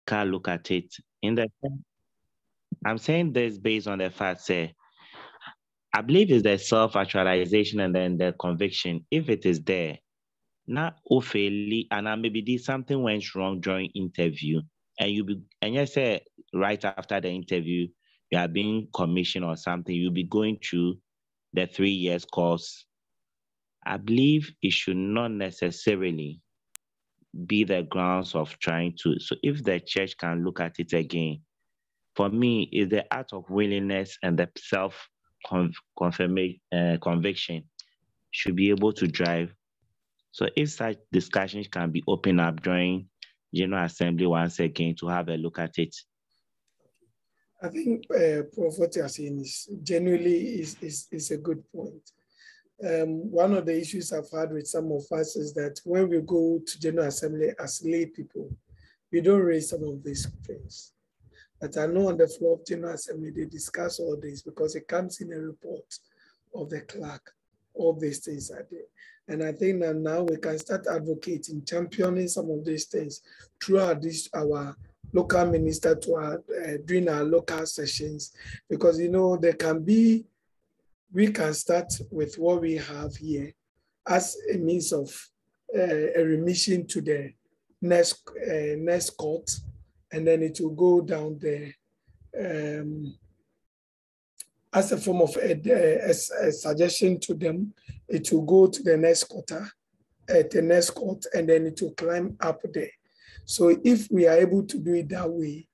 can look at it. In the I'm saying this based on the fact, say, I believe it's the self-actualization and then the conviction. If it is there, now officially, and I maybe did something went wrong during interview, and you say right after the interview, you are being commissioned or something, you'll be going through the 3 years course. I believe it should not necessarily be the grounds of trying to. So if the church can look at it again, for me, is the act of willingness and the self conviction should be able to drive. So if such discussions can be opened up during General Assembly once again to have a look at it. I think Prof, what you're saying is genuinely is a good point. One of the issues I've had with some of us is that when we go to General Assembly as lay people, we don't raise some of these things. But I know on the floor of General Assembly, they discuss all this because it comes in a report of the clerk. All these things are there. And I think that now we can start advocating, championing some of these things throughout our local minister during our local sessions, because, you know, we can start with what we have here as a means of a remission to the next court, and then it will go down there as a form of a suggestion to them. It will go to the next quarter, the next court, and then it will climb up there. So if we are able to do it that way,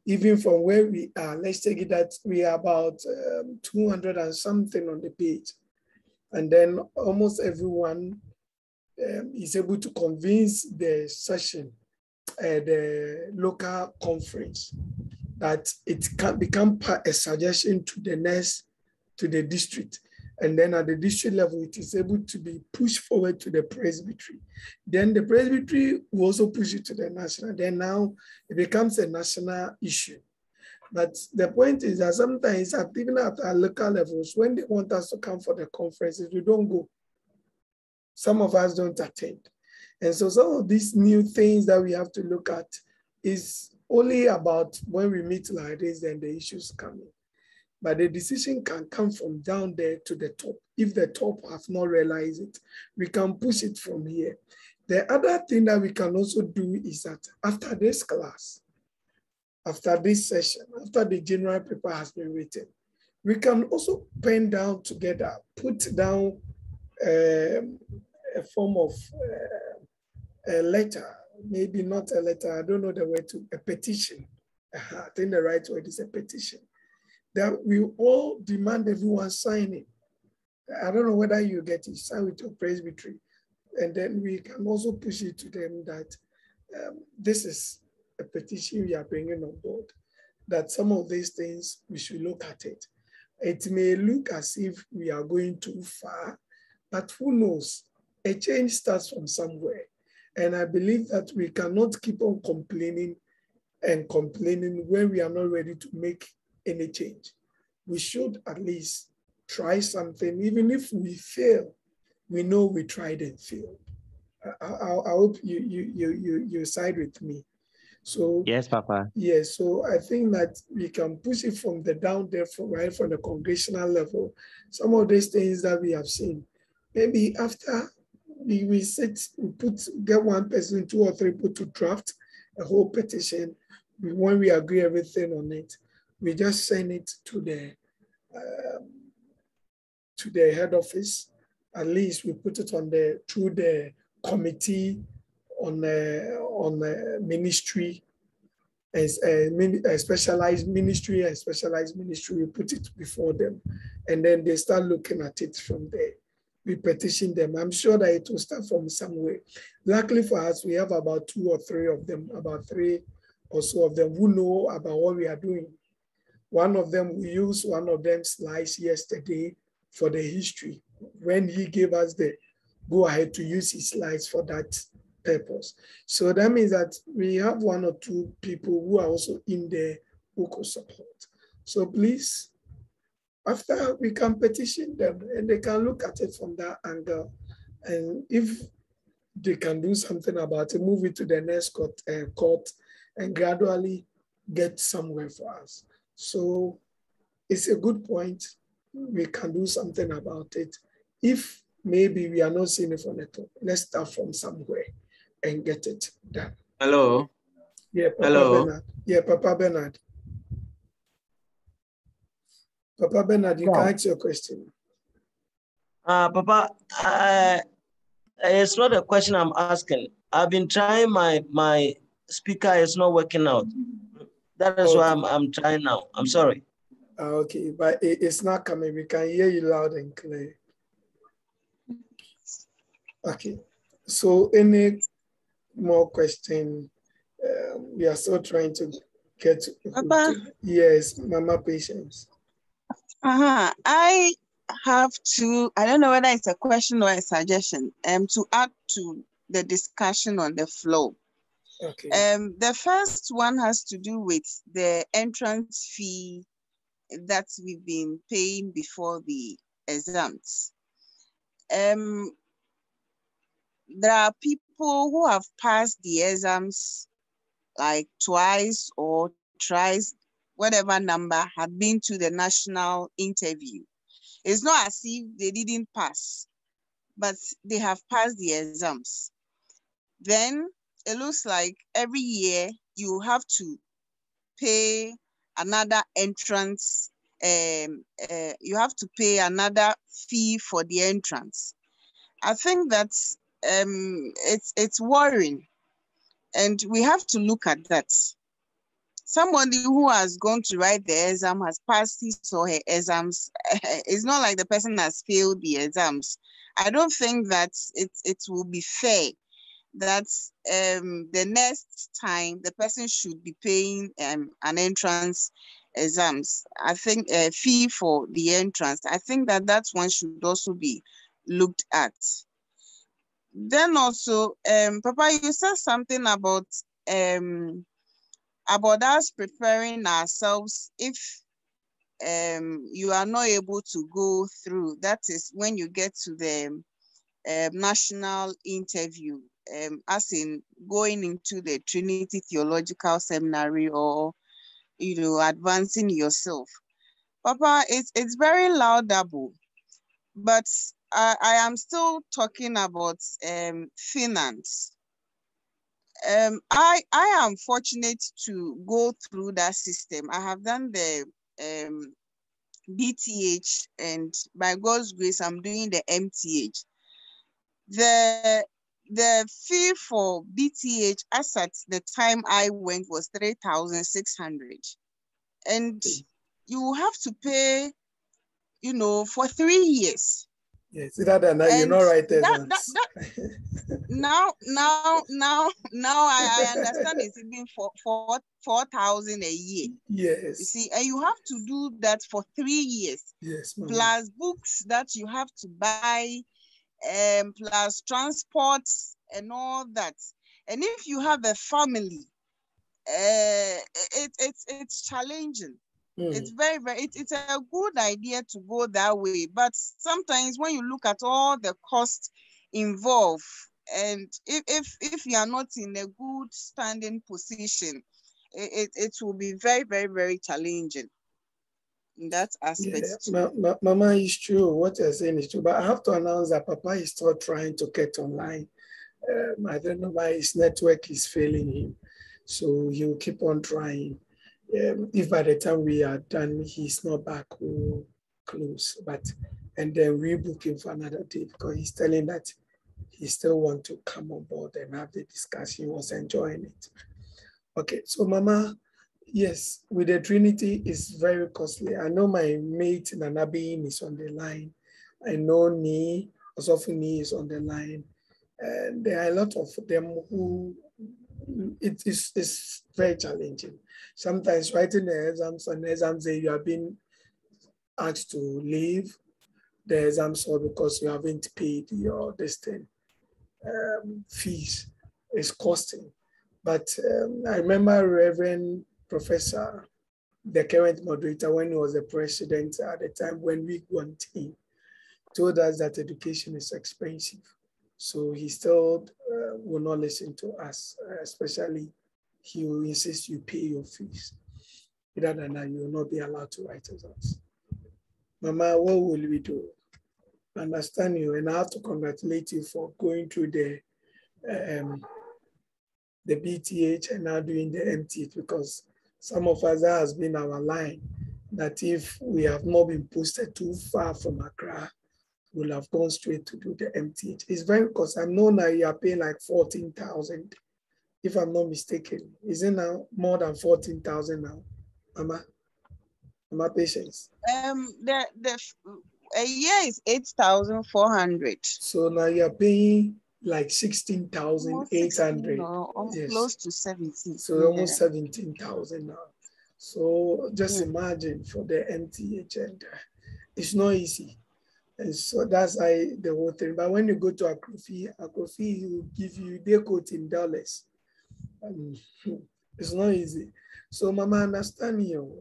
even from where we are, let's take it that we are about 200 and something on the page. And then almost everyone is able to convince the session, the local conference, that it can become a suggestion to the district. And then at the district level, it is able to be pushed forward to the presbytery. Then the presbytery will also push it to the national. Then now it becomes a national issue. But the point is that sometimes, even at our local levels, when they want us to come for the conferences, we don't go. Some of us don't attend. And so some of these new things that we have to look at is only about when we meet like this, then the issues come in. But the decision can come from down there to the top. If the top have not realized it, we can push it from here. The other thing that we can also do is that after this class, after this session, after the general paper has been written, we can also pen down together, put down a form of a letter, maybe not a letter, I don't know the word, a petition. I think the right word is a petition, that we all demand everyone sign it. I don't know whether you get it, sign with your presbytery. And then we can also push it to them that this is a petition we are bringing on board, that some of these things, we should look at it. It may look as if we are going too far, but who knows? A change starts from somewhere. And I believe that we cannot keep on complaining and complaining when we are not ready to make any change. We should at least try something. Even if we fail, we know we tried and failed. I hope you side with me. So yes, Papa. Yes, so I think that we can push it from the down there, right from the congregational level. Some of these things that we have seen, maybe after we sit, get one person, 2 or 3 people to draft a whole petition. When we agree everything on it, we just send it to the head office. At least we put it through the committee on the ministry, as a specialized ministry, we put it before them, and then they start looking at it from there. We petition them. I'm sure that it will start from somewhere. Luckily for us, we have about 2 or 3 of them, about 3 or so of them who know about what we are doing. One of them, we used one of them slides yesterday for the history, when he gave us the go ahead to use his slides for that purpose. So that means that we have 1 or 2 people who are also in there who could support. So please, after we can petition them and they can look at it from that angle. And if they can do something about it, move it to the next court, and gradually get somewhere for us. So it's a good point. We can do something about it. If maybe we are not seeing it from the top, let's start from somewhere and get it done. Hello. Yeah, Papa Hello. Bernard. Yeah, Papa Bernard. Papa Bernard, you can ask your question. Papa, it's not a question I'm asking. I've been trying my speaker is not working out. That is why I'm trying now. I'm sorry. Okay, but it's not coming. We can hear you loud and clear. Okay, so any more question? We are still trying to get to, Papa? Yes, Mama Patience. I have to, I don't know whether it's a question or a suggestion, to add to the discussion on the flow. Okay. The first one has to do with the entrance fee that we've been paying before the exams. There are people who have passed the exams like twice or thrice, whatever number, had been to the national interview. It's not as if they didn't pass, but they have passed the exams. Then it looks like every year you have to pay another entrance, you have to pay another fee for the entrance. I think that's it's worrying, and we have to look at that. Somebody who has gone to write the exam has passed his or her exams. It's not like the person has failed the exams. I don't think that it will be fair that the next time the person should be paying an entrance exams. I think a fee for the entrance. I think that one should also be looked at. Then also, Papa, you said something about us preparing ourselves if you are not able to go through. That is when you get to the national interview, as in going into the Trinity Theological Seminary or, advancing yourself. Papa, it's very laudable, but I am still talking about finance. I am fortunate to go through that system. I have done the BTH, and by God's grace, I'm doing the MTH. The fee for BTH as at the time I went was 3,600, and you have to pay, for 3 years. Yes, that you're not right there. Now I understand it's even for 4,000 a year. Yes. You see, and you have to do that for 3 years. Yes. Mama. Plus books that you have to buy, plus transport and all that. And if you have a family, it's challenging. It's very, it's a good idea to go that way. But sometimes when you look at all the costs involved, and if you are not in a good standing position, it will be very, very, very challenging in that aspect. Yeah, Mama, is true. What you're saying is true. But I have to announce that Papa is still trying to get online. I don't know why his network is failing him. So he'll keep on trying. If by the time we are done, he's not back, we'll close. And then we book him for another day because he's telling that he still wants to come on board and have the discussion. He was enjoying it. Okay, so Mama, yes, with the Trinity, it's very costly. I know my mate Nanabi is on the line. I know Ni, Osofuni is on the line. And there are a lot of them who it's very challenging. Sometimes writing the exams, on the exam day you have been asked to leave the exams or because you haven't paid your fees. It's costing. But I remember Reverend Professor, the current moderator, when he was the president at the time when we went in, told us that education is expensive. So he still will not listen to us, especially he will insist you pay your fees. Other than that, you will not be allowed to write results. Mama, what will we do? I understand you, and I have to congratulate you for going through the BTH and now doing the MTH, because some of us, that has been our line, that if we have not been posted too far from Accra, we'll have gone straight to do the MTH. It's very, because I know now you are paying like 14,000, if I'm not mistaken. Is it now more than 14,000 now, Mama? Mama Patience? A year is 8,400. So now you're paying like 16,800. Yes. Close to 17. So almost 17,000 now. So just imagine for the MTH, and it's not easy. And so that's the whole thing. But when you go to Akrofi will give you, they quote in dollars. It's not easy. So Mama, understand you.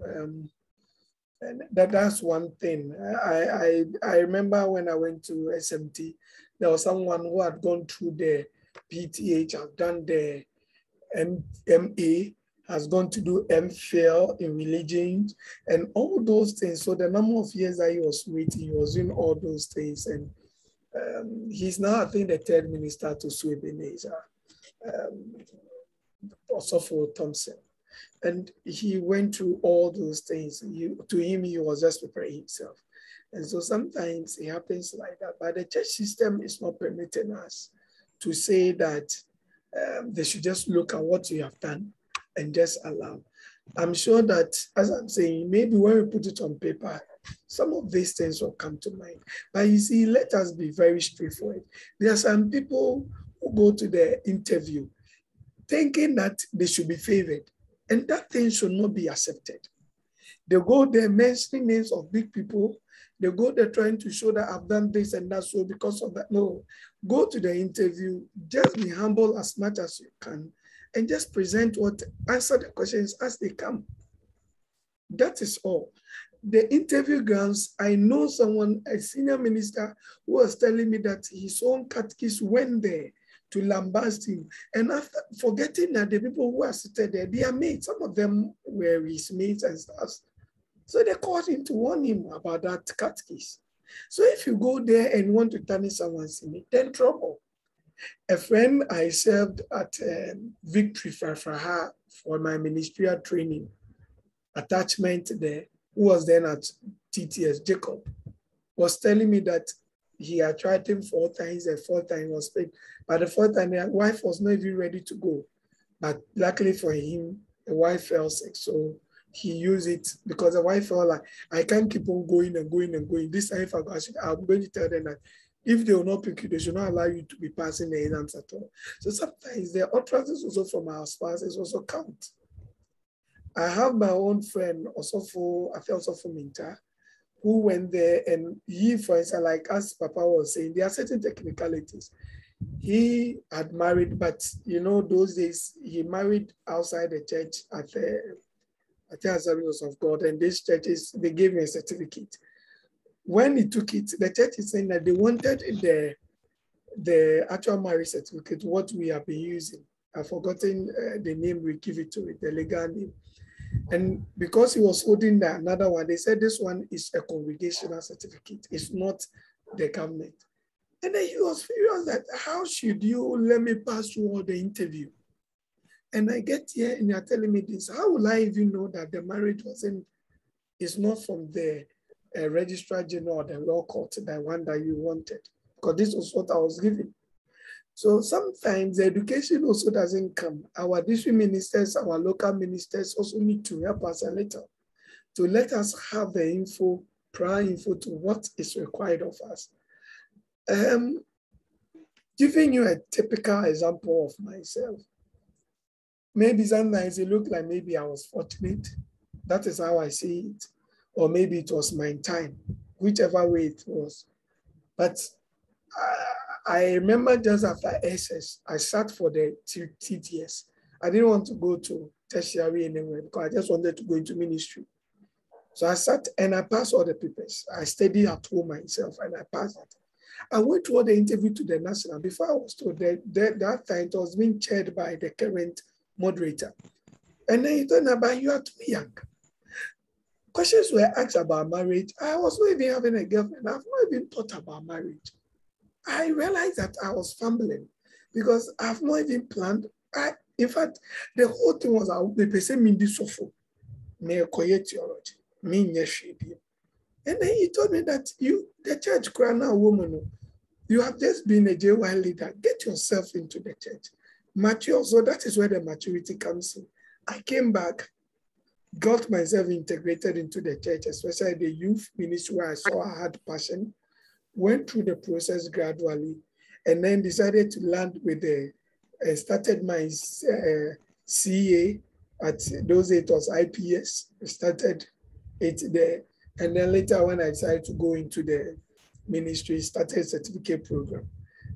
And that's one thing. I remember when I went to SMT, there was someone who had gone through the PTH, have done the MA, has gone to do MPhil in religion and all those things. So the number of years that he was waiting, he was doing all those things. And he's now, I think, the third minister to Ebenezer, Osofo Thompson. And he went through all those things. To him, he was just preparing himself. And so sometimes it happens like that. But the church system is not permitting us to say that they should just look at what you have done and just allow. I'm sure that, as I'm saying, maybe when we put it on paper, some of these things will come to mind. But you see, let us be very straightforward. There are some people who go to the interview thinking that they should be favored, and that thing should not be accepted. They go there mentioning names of big people. They go there trying to show that I've done this and that, so because of that. No, go to the interview, just be humble as much as you can, and just answer the questions as they come. That is all. The interview grounds, I know someone, a senior minister, who was telling me that his own catechist went there to lambast him. And after forgetting that the people who are seated there, they are mates. Some of them were his mates and stuff. So they called him to warn him about that catechist. So if you go there and want to tarnish someone's image, then trouble. A friend I served at Victory Farfaha for my ministerial training attachment there, who was then at TTS, Jacob, was telling me that he had tried him 4 times, the 4th time was paid. But the 4th time, the wife was not even ready to go. But luckily for him, the wife fell sick. So he used it because the wife felt like, I can't keep on going and going and going. This time, if I go, I'm going to tell them that if they will not pick you, they should not allow you to be passing the exams at all. So sometimes the utterances also from our spouses also count. I have my own friend, Osofo Minta, who went there, and he, for instance, like as Papa was saying, there are certain technicalities. He had married, but you know, those days he married outside the church at the Assemblies of God, and these churches, they gave me a certificate. When he took it, the church is saying that they wanted the actual marriage certificate, what we have been using. I've forgotten the name we give it to it, the legal name. And because he was holding another one, they said this one is a congregational certificate. It's not the government. And then he was furious that, how should you let me pass through all the interview? And I get here and you're telling me this. How will I even know that the marriage is not from the Registrar General or the law court, the one that you wanted? Because this was what I was given. So sometimes the education also doesn't come. Our district ministers, our local ministers also need to help us a little to let us have the info, prior info to what is required of us. Giving you a typical example of myself. Maybe sometimes it looked like maybe I was fortunate. That is how I see it. Or maybe it was my time, whichever way it was. But I remember just after SS, I sat for the TTS. I didn't want to go to tertiary anywhere because I just wanted to go into ministry. So I sat and I passed all the papers. I studied at home myself and I passed it. I went through the interview to the national. Before I was told that time it was being chaired by the current moderator. And then he told me about you are too young. Questions were asked about marriage. I was not even having a girlfriend. I've not even thought about marriage. I realized that I was fumbling because I've not even planned. In fact, the whole thing was I would be saying me this me theology, me and then he told me that the church crown a woman, you have just been a JY leader. Get yourself into the church. Mature. So that is where the maturity comes in. I came back, got myself integrated into the church, especially the youth ministry where I saw I had passion, went through the process gradually, and then decided to land with started my CA at those days it was IPS, started it there. And then later when I decided to go into the ministry, started a certificate program,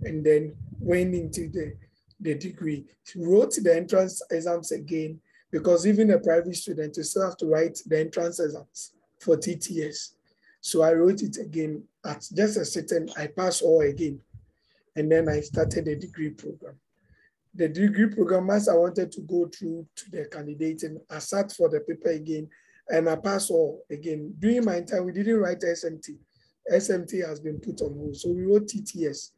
and then went into the degree, wrote the entrance exams again, because even a private student, you still have to write the entrance exams for TTS. So I wrote it again at just a certain, I passed all again. And then I started the degree program. The degree program, as I wanted to go through to the candidating, I sat for the paper again and I passed all again. During my time, we didn't write SMT. SMT has been put on hold. So we wrote TTS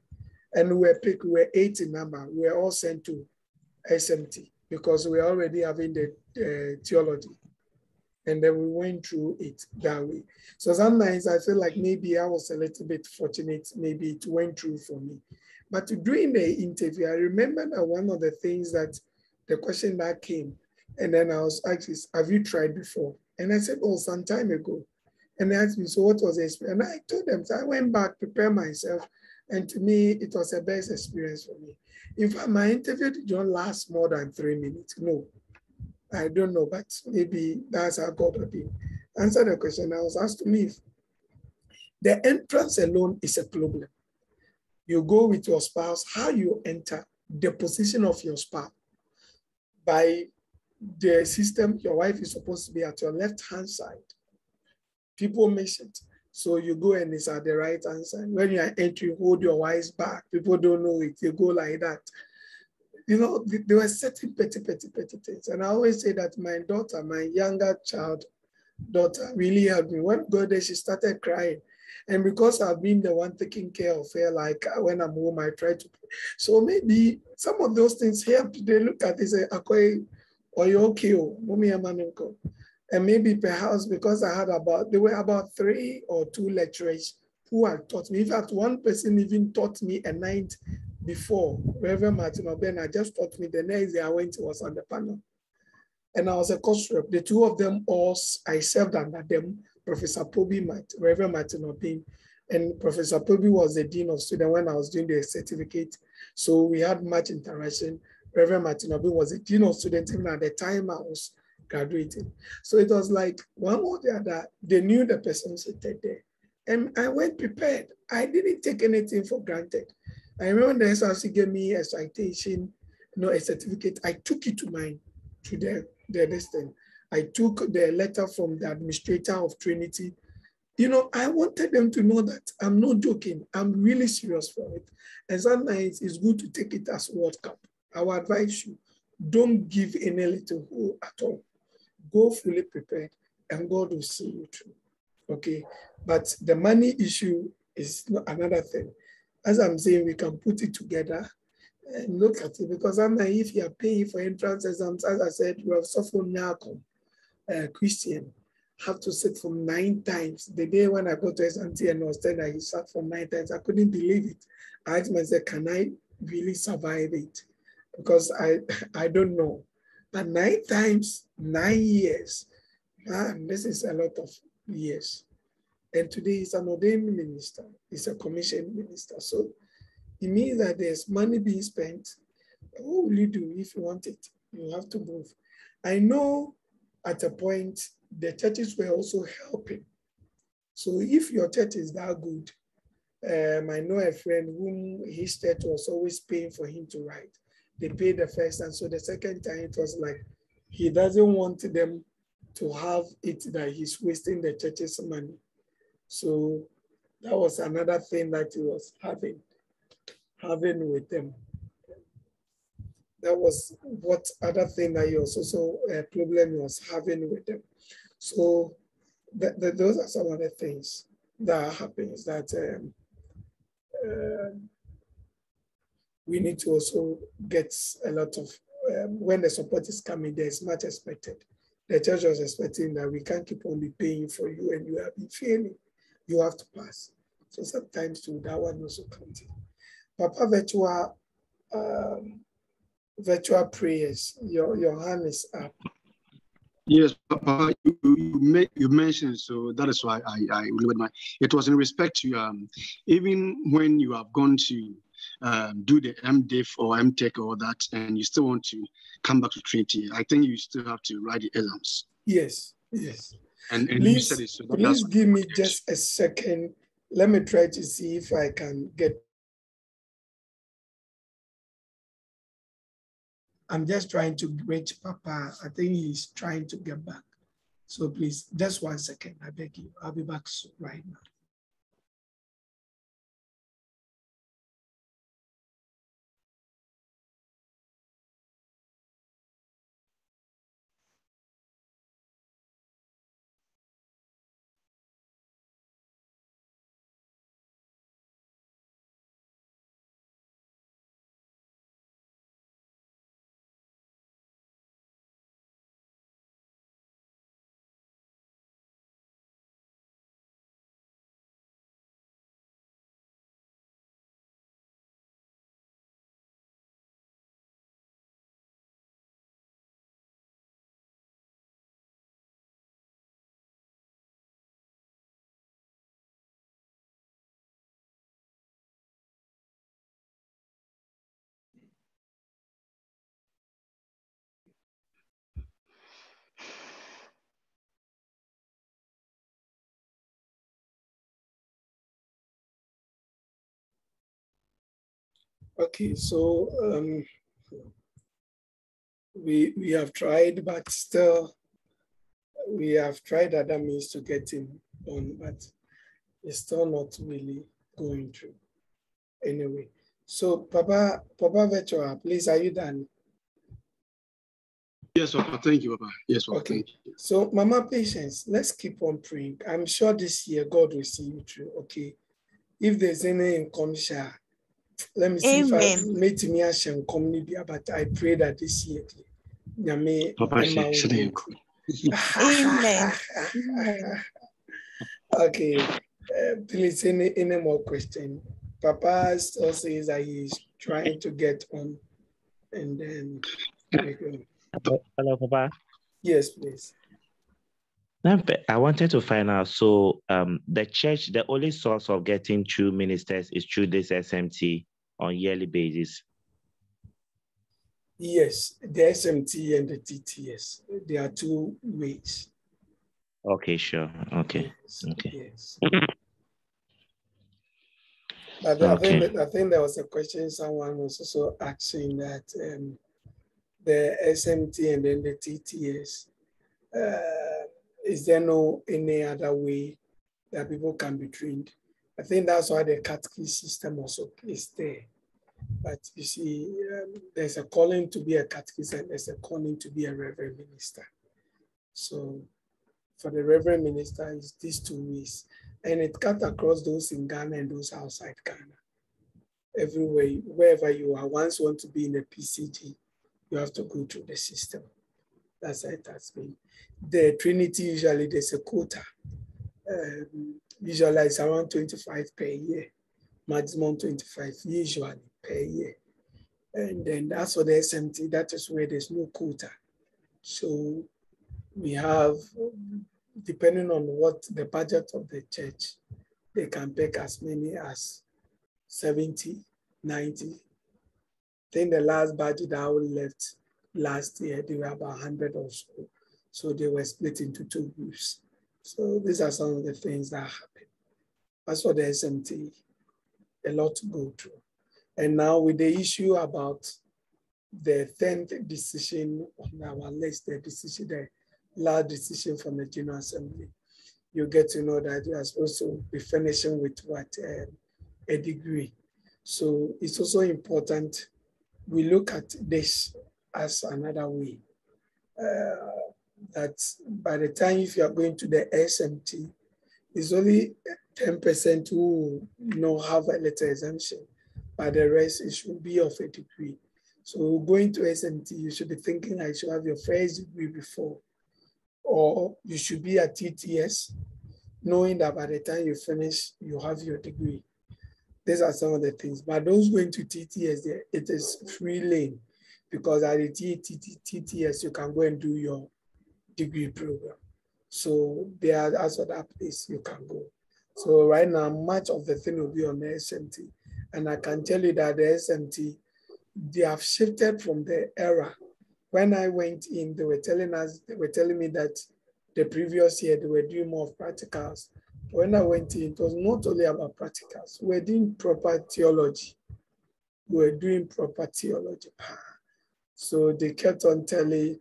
and we were picked, we were 8 in number. We were all sent to SMT because we were already having the theology. And then we went through it that way. So sometimes I feel like maybe I was a little bit fortunate, maybe it went through for me. But during the interview, I remember that one of the things that the question that came, and then I was asked is, have you tried before? And I said, oh, some time ago. And they asked me, so what was the experience? And I told them, so I went back, prepared myself. And to me, it was the best experience for me. In fact, my interview did not last more than 3 minutes. No, I don't know, but maybe that's how God would be. Answer the question. I was asked to leave. The entrance alone is a problem. You go with your spouse, how you enter, the position of your spouse. By the system, your wife is supposed to be at your left-hand side. People miss it. So you go and it's at the right-hand side. When you are entering, hold your wife back. People don't know it. You go like that. You know, there were certain petty things. And I always say that my daughter, my younger child daughter, really helped me. When God there, she started crying. And because I've been the one taking care of her, like when I'm home, I try to. So maybe some of those things helped. They look at it and say, Akoy, are you okay? And maybe perhaps because there were about 3 or 2 lecturers who had taught me. In fact, one person even taught me a night before. Reverend Martin Obena just taught me. The next day I went, was on the panel. And I was a course rep. The 2 of them I served under them, Professor Pobi, Reverend Martin Obin, and Professor Pobi was the Dean of Students when I was doing the certificate. So we had much interaction. Reverend Martin Obin was the Dean of Students even at the time I was graduating. So it was like one or the other, they knew the person seated there. And I went prepared. I didn't take anything for granted. I remember the SRC gave me a citation, a certificate. I took it to mine, to the distance. I took the letter from the administrator of Trinity. I wanted them to know that I'm not joking. I'm really serious for it. And sometimes it's good to take it as World Cup. I would advise you, don't give any little hope at all. Go fully prepared and God will see you through. Okay. But the money issue is another thing. As I'm saying, we can put it together and look at it, because if you are paying for entrance exams, as I said, you have suffered Nyako, Christian, have to sit for 9 times. The day when I got to SMT and was told that he sat for 9 times, I couldn't believe it. I asked myself, can I really survive it? Because I don't know. But 9 times, 9 years, man, this is a lot of years. And today he's an ordained minister. He's a commissioned minister. So it means that there's money being spent. What will you do if you want it? You have to move. I know at a point, the churches were also helping. So if your church is that good, I know a friend whom his church was always paying for him to write. They paid the first time. So the second time it was like, he doesn't want them to have it that he's wasting the church's money. So that was another thing that he was having with them. That was what other thing that you also a problem you was having with them. So those are some of the things that happens that we need to also get a lot of, when the support is coming, there's much expected. The church was expecting that we can't keep on be paying for you and you have been failing. You have to pass. So sometimes too, that one also comes in. Papa, virtual prayers, your hand is up. Yes, Papa, you mentioned, so that is why I remembered my. It was in respect to even when you have gone to do the MDiv or MTech or that, and you still want to come back to Trinity, I think you still have to write the exams. Yes, yes. And please, you said it, so please give me just a second. Let me try to see if I can get. I'm just trying to reach Papa. I think he's trying to get back. So please, just 1 second, I beg you. I'll be back right now. Okay, so we have tried, but still we have tried other means to get him on, but it's still not really going through. Anyway, so Papa Virtual, please, are you done? Yes, Papa. Thank you, Papa. Yes, Papa. Okay. Thank you. So, Mama Patience, let's keep on praying. I'm sure this year God will see you through. Okay. If there's any income share, let me see if I made me a share community, but I pray that this year, Papa, Amen. Okay. Please, any more question? Papa still says that he's trying to get on, and then we go. Hello, Papa. Yes, please. I wanted to find out, so the church, the only source of getting true ministers is through this SMT on yearly basis? Yes, the SMT and the TTS, there are two ways. Okay, sure. Okay. Yes. Okay. Yes. But okay. I think there was a question someone was also asking that the SMT and then the TTS, is there no any other way that people can be trained? I think that's why the catechism system also is there. But you see, there's a calling to be a catechist and there's a calling to be a reverend minister. So for the reverend minister, it's these two ways. And it cuts across those in Ghana and those outside Ghana. Everywhere, wherever you are, once you want to be in a PCG, you have to go through the system. That's how it has been. The Trinity, usually there's a quota. Usually it's around 25 per year, maximum 25 usually per year. And then that's for the SMT, that is where there's no quota. So we have, depending on what the budget of the church, they can pick as many as 70, 90. I think the last budget that I left last year, they were about 100 or so. So they were split into two groups. So these are some of the things that happen. As for the SMT, a lot to go through. And now with the issue about the 10th decision on our list, the last decision from the General Assembly, you get to know that you are supposed to be finishing with what, a degree. So it's also important we look at this as another way. That by the time if you are going to the SMT, it's only 10% who have a letter exemption, but the rest it should be of a degree. So going to SMT, you should be thinking I should have your first degree before, or you should be at TTS, knowing that by the time you finish, you have your degree. These are some of the things. But those going to TTS, it is free lane, because at the TTS, you can go and do your degree program. So there are also that place you can go. So right now, much of the thing will be on the SMT. And I can tell you that the SMT, they have shifted from the era. When I went in, they were telling me that the previous year they were doing more of practicals. When I went in, it was not only about practicals. We were doing proper theology. We were doing proper theology. So they kept on telling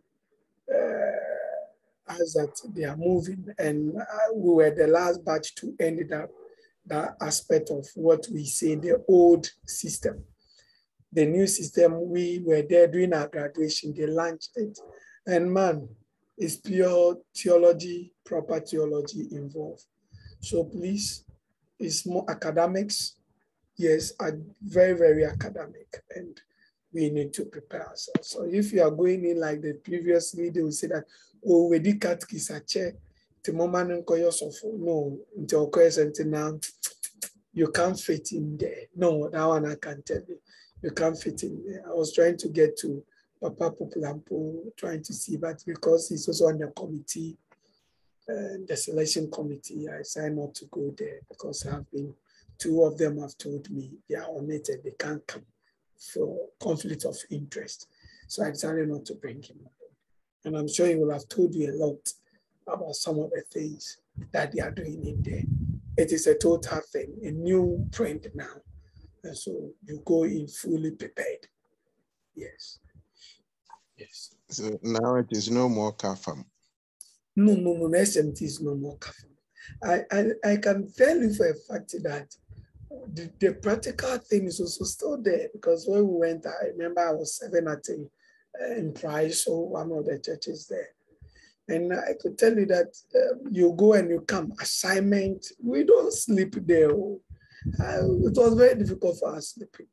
us that they are moving, and we were the last batch to end up that aspect of what we say, the old system. The new system, we were there doing our graduation, they launched it. And man, it's pure theology, proper theology involved. So please, it's more academics. Yes, very, very academic. And we need to prepare ourselves. So if you are going in like the previous video, we say that, oh, we did catch the moment no, until now, you can't fit in there. No, that one I can't tell you. You can't fit in there. I was trying to get to Papa Populampo, trying to see, but because he's also on the committee, the selection committee, I decided not to go there because two of them have told me they are on it and they can't come for conflict of interest. So I decided not to bring him. And I'm sure he will have told you a lot about some of the things that they are doing in there. It is a total thing, a new trend now. And so you go in fully prepared. Yes. Yes. So now it is no more CAFAM. No, SMT is no more CAFAM. I can tell you for a fact that the practical thing is also still there, because when we went, I remember I was serving at in Price, so one of the churches there. And I could tell you that you go and you come, assignment, we don't sleep there. It was very difficult for us sleeping.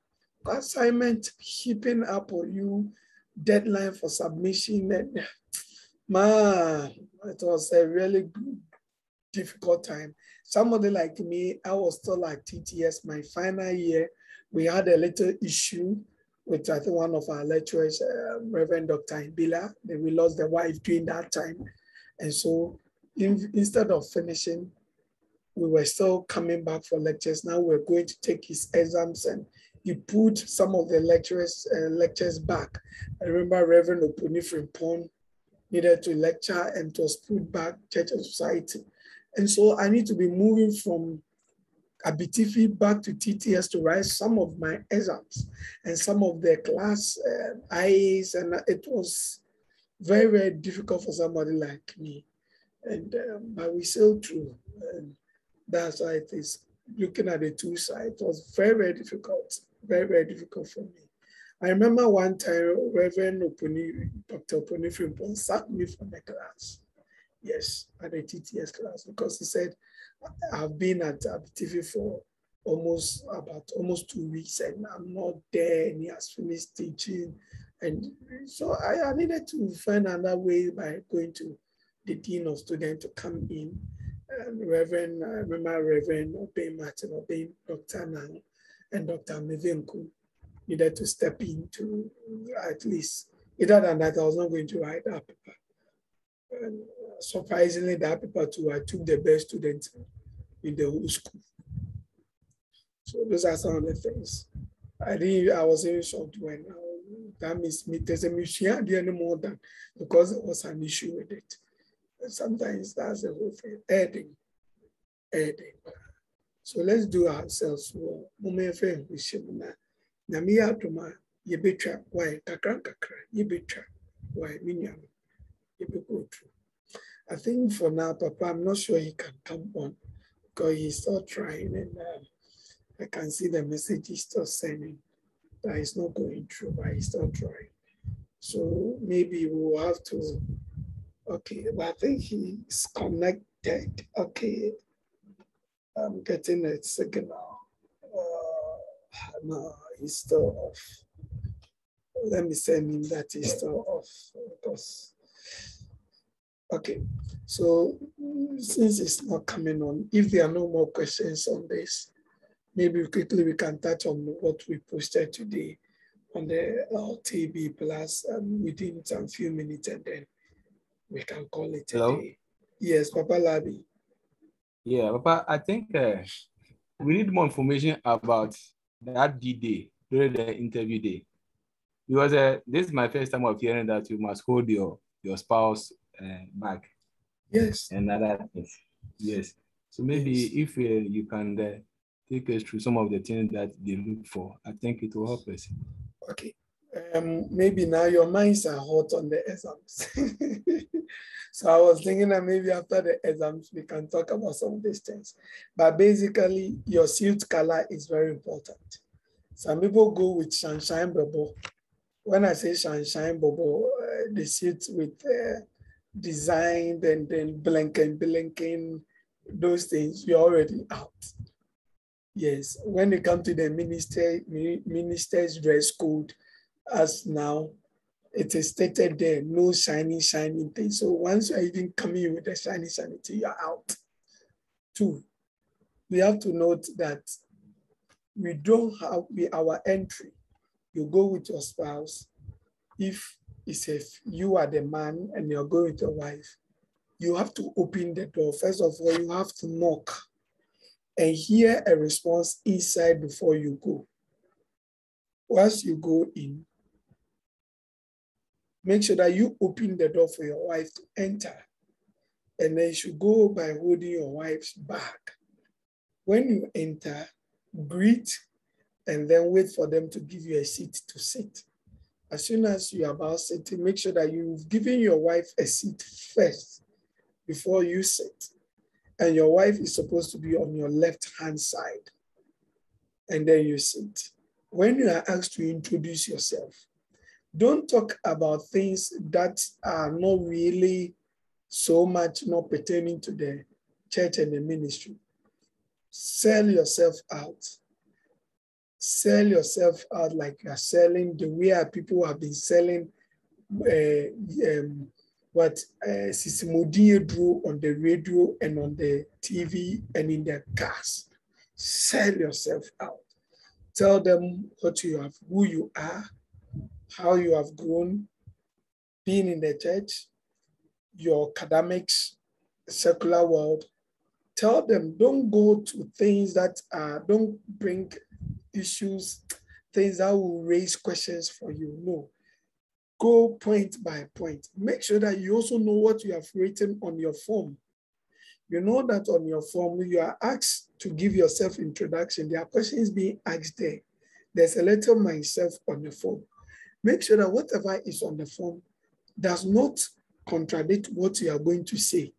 Assignment, keeping up on you, deadline for submission. And, man, it was a really difficult time. Somebody like me, I was still at TTS my final year. We had a little issue with, I think, one of our lecturers, Reverend Dr. Imbila. We lost the wife during that time. And so instead of finishing, we were still coming back for lectures. Now we're going to take his exams, and he put some of the lectures back. I remember Reverend Opuni Frimpong needed to lecture and it was put back, Church and Society. And so I need to be moving from Abitifi back to TTS to write some of my exams and some of the class IAs, and it was very, very difficult for somebody like me. And but we sailed through. And that's why it is. Looking at the two sides, it was very, very difficult. Very, very difficult for me. I remember one time, Reverend Opuni, Dr. Opuni Frimpong sacked me from the class. Yes, at the TTS class, because he said, I've been at Abitifi for almost 2 weeks and I'm not there, and he has finished teaching. And so I needed to find another way by going to the Dean of Students to come in. I remember Reverend Obey Martin, Obey Dr. Nang, and Dr. Mevenku needed to step in to at least, either than that, I was not going to write that paper. And surprisingly, that paper too, I took the best students in the whole school. So those are some of the things. I was even shocked when that means there's a mission anymore than because there was an issue with it. And sometimes that's the whole thing. Adding. So let's do ourselves well. I think for now, Papa, I'm not sure he can come on because he's still trying, and I can see the message he's still sending. that is not going through, but it's not trying. So maybe we'll have to, okay, but I think he's connected. Okay, I'm getting a signal. No, he's still off. Let me send him that he's still off because, okay. So since it's not coming on, if there are no more questions on this, maybe quickly we can touch on what we posted today on the LTB Plus within some few minutes, and then we can call it a day. Yes, Papa Labi. Yeah, Papa, I think we need more information about that D-Day during the interview day. Because this is my first time of hearing that you must hold your spouse back. Yes. And other things. Yes. So maybe yes, if you can take us through some of the things that they look for, I think it will help us. Okay. Maybe now your minds are hot on the exams. So I was thinking that maybe after the exams, we can talk about some of these things. But basically, your suit color is very important. Some people go with Sunshine Bubble. When I say Sunshine Bubble, the suit with design and then blinking, those things, you're already out. Yes, when it comes to the minister's dress code, as now, it is stated there, no shiny thing. So once you're even coming with a shiny thing, you're out. 2, we have to note that we don't have our entry. You go with your spouse. If you are the man and you're going with your wife, you have to open the door. First of all, you have to knock and hear a response inside before you go. Once you go in, make sure that you open the door for your wife to enter. And then you should go by holding your wife's bag. When you enter, greet, and then wait for them to give you a seat to sit. As soon as you're about sitting, make sure that you've given your wife a seat first before you sit. And your wife is supposed to be on your left-hand side. And then you sit. When you are asked to introduce yourself, don't talk about things that are not really so much not pertaining to the church and the ministry. Sell yourself out. Sell yourself out like you're selling the way people have been selling Sisimodie drew on the radio and on the TV and in their cars. Sell yourself out. Tell them what you have, who you are, how you have grown, being in the church, your academics, secular world. Tell them, don't go to things that don't bring issues, things that will raise questions for you. No. Go point by point. Make sure that you also know what you have written on your form. You know that on your form, you are asked to give yourself introduction. There are questions being asked there. There's a letter myself on the form. Make sure that whatever is on the form does not contradict what you are going to say.